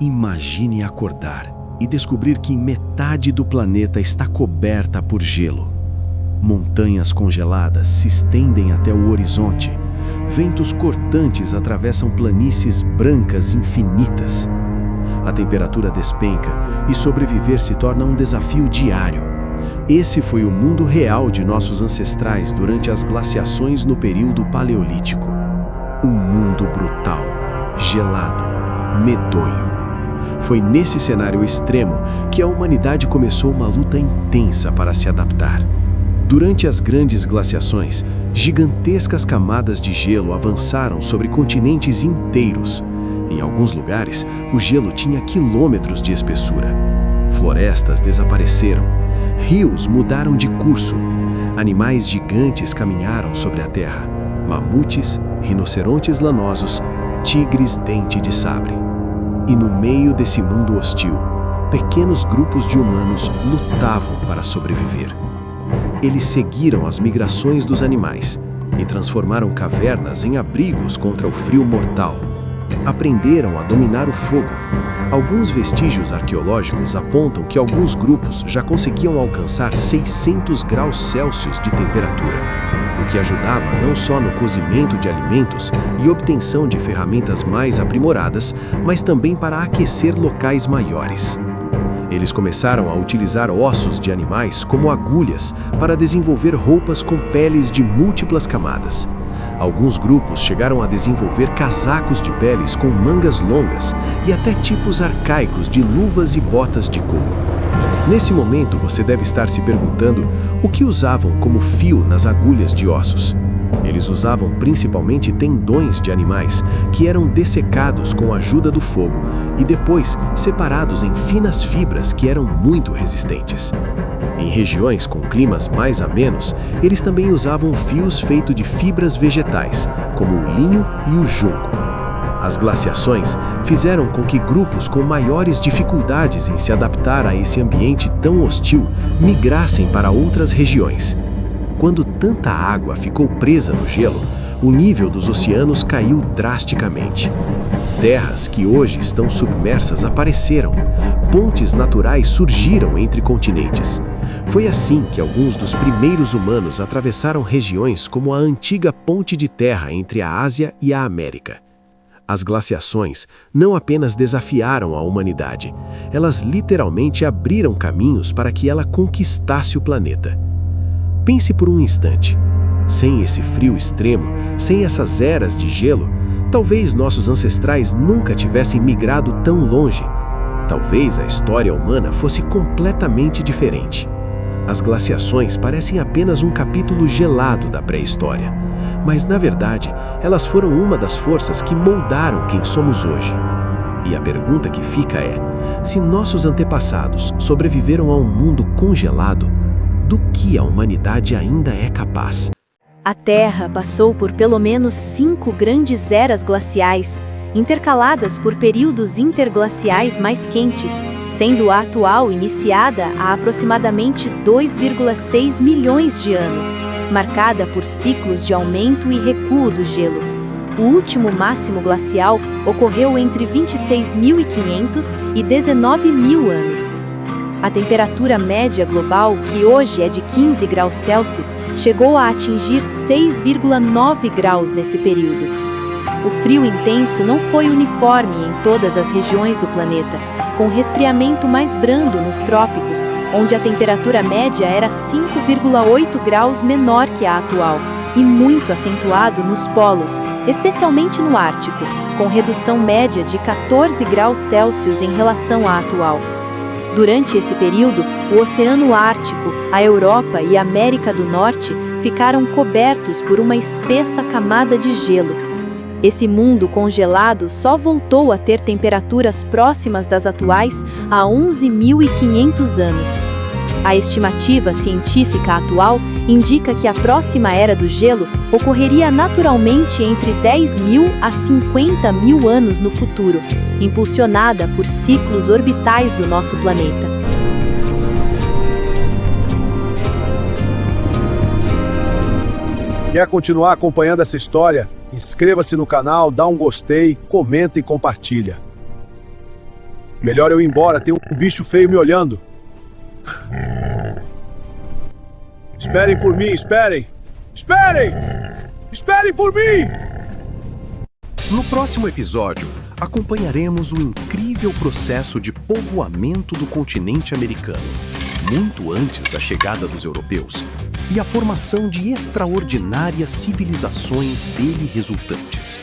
Imagine acordar e descobrir que metade do planeta está coberta por gelo. Montanhas congeladas se estendem até o horizonte. Ventos cortantes atravessam planícies brancas infinitas. A temperatura despenca e sobreviver se torna um desafio diário. Esse foi o mundo real de nossos ancestrais durante as glaciações no período paleolítico. Um mundo brutal, gelado, medonho. Foi nesse cenário extremo que a humanidade começou uma luta intensa para se adaptar. Durante as grandes glaciações, gigantescas camadas de gelo avançaram sobre continentes inteiros. Em alguns lugares, o gelo tinha quilômetros de espessura. Florestas desapareceram. Rios mudaram de curso. Animais gigantes caminharam sobre a terra. Mamutes, rinocerontes lanosos, tigres dente de sabre. E no meio desse mundo hostil, pequenos grupos de humanos lutavam para sobreviver. Eles seguiram as migrações dos animais e transformaram cavernas em abrigos contra o frio mortal. Aprenderam a dominar o fogo. Alguns vestígios arqueológicos apontam que alguns grupos já conseguiam alcançar 600 graus Celsius de temperatura, o que ajudava não só no cozimento de alimentos e obtenção de ferramentas mais aprimoradas, mas também para aquecer locais maiores. Eles começaram a utilizar ossos de animais como agulhas para desenvolver roupas com peles de múltiplas camadas. Alguns grupos chegaram a desenvolver casacos de peles com mangas longas e até tipos arcaicos de luvas e botas de couro. Nesse momento, você deve estar se perguntando o que usavam como fio nas agulhas de ossos. Eles usavam principalmente tendões de animais que eram dessecados com a ajuda do fogo e depois separados em finas fibras que eram muito resistentes. Em regiões com climas mais amenos, eles também usavam fios feitos de fibras vegetais, como o linho e o junco. As glaciações fizeram com que grupos com maiores dificuldades em se adaptar a esse ambiente tão hostil migrassem para outras regiões. Quando tanta água ficou presa no gelo, o nível dos oceanos caiu drasticamente. Terras que hoje estão submersas apareceram. Pontes naturais surgiram entre continentes. Foi assim que alguns dos primeiros humanos atravessaram regiões como a antiga ponte de terra entre a Ásia e a América. As glaciações não apenas desafiaram a humanidade, elas literalmente abriram caminhos para que ela conquistasse o planeta. Pense por um instante. Sem esse frio extremo, sem essas eras de gelo, talvez nossos ancestrais nunca tivessem migrado tão longe. Talvez a história humana fosse completamente diferente. As glaciações parecem apenas um capítulo gelado da pré-história, mas na verdade, elas foram uma das forças que moldaram quem somos hoje. E a pergunta que fica é: se nossos antepassados sobreviveram a um mundo congelado, do que a humanidade ainda é capaz? A Terra passou por pelo menos 5 grandes eras glaciais, intercaladas por períodos interglaciais mais quentes, sendo a atual iniciada há aproximadamente 2,6 milhões de anos, marcada por ciclos de aumento e recuo do gelo. O último máximo glacial ocorreu entre 26.500 e 19.000 anos. A temperatura média global, que hoje é de 15 graus Celsius, chegou a atingir 6,9 graus nesse período. O frio intenso não foi uniforme em todas as regiões do planeta, com resfriamento mais brando nos trópicos, onde a temperatura média era 5,8 graus menor que a atual, e muito acentuado nos polos, especialmente no Ártico, com redução média de 14 graus Celsius em relação à atual. Durante esse período, o Oceano Ártico, a Europa e a América do Norte ficaram cobertos por uma espessa camada de gelo. Esse mundo congelado só voltou a ter temperaturas próximas das atuais há 11.500 anos. A estimativa científica atual indica que a próxima era do gelo ocorreria naturalmente entre 10.000 a 50.000 anos no futuro, impulsionada por ciclos orbitais do nosso planeta. Quer continuar acompanhando essa história? Inscreva-se no canal, dá um gostei, comenta e compartilha. Melhor eu ir embora, tem um bicho feio me olhando. Esperem por mim, esperem! Esperem! Esperem por mim! No próximo episódio, acompanharemos o incrível processo de povoamento do continente americano, muito antes da chegada dos europeus, e a formação de extraordinárias civilizações dele resultantes.